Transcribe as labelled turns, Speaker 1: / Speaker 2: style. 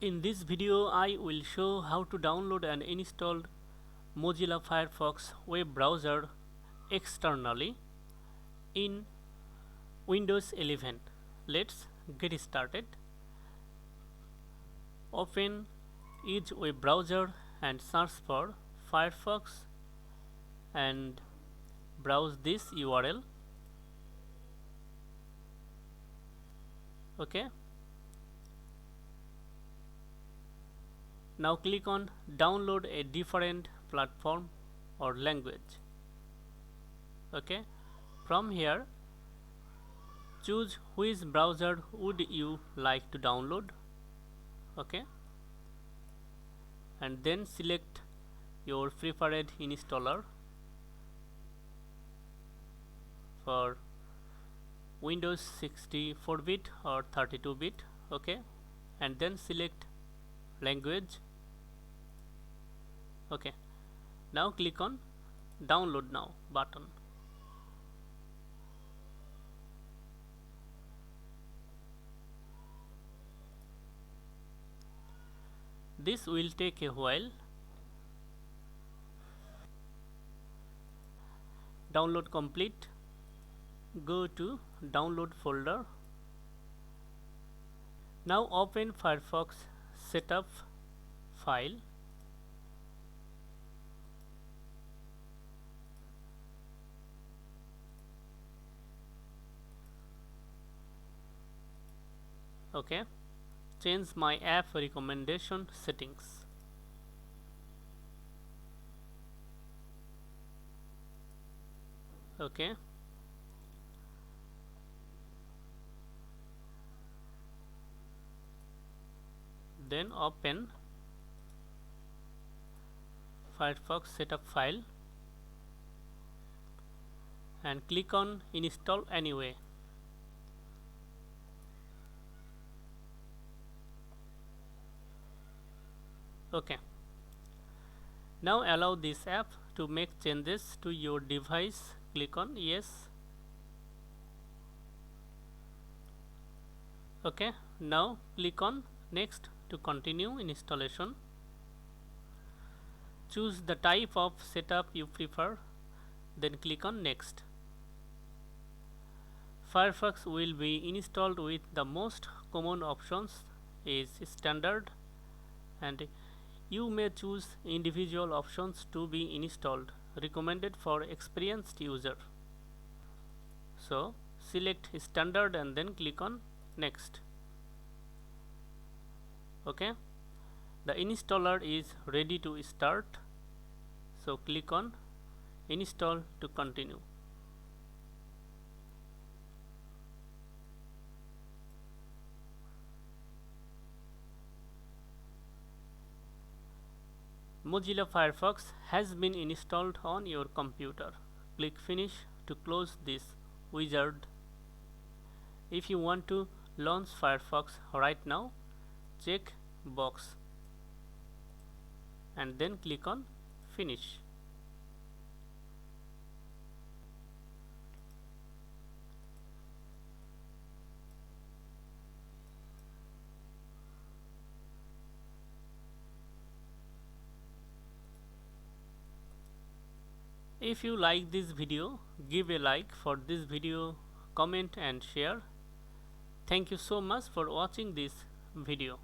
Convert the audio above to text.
Speaker 1: In this video, I will show how to download and install Mozilla Firefox web browser externally in Windows 11. Let's get started. Open each web browser and search for Firefox and browse this URL. Okay. Now click on download a different platform or language. Okay. From here, choose which browser would you like to download. Okay. And then select your preferred installer for Windows 64-bit or 32-bit. Okay. And then select language. Okay. Now click on download now button. This will take a while. Download complete. Go to download folder. Now open Firefox setup file. Okay. Change my app recommendation settings. Okay. Then open Firefox setup file and click on install anyway. Okay. Now allow this app to make changes to your device. Click on yes. Okay. Now click on next to continue installation. Choose the type of setup you prefer, then click on next. Firefox will be installed with the most common options is standard, and you may choose individual options to be installed, recommended for experienced user. So select standard and then click on next. Okay. The installer is ready to start, so click on install to continue. Mozilla Firefox has been installed on your computer. Click finish to close this wizard. If you want to launch Firefox right now, check box and then click on finish. If you like this video, give a like for this video, comment and share. Thank you so much for watching this video.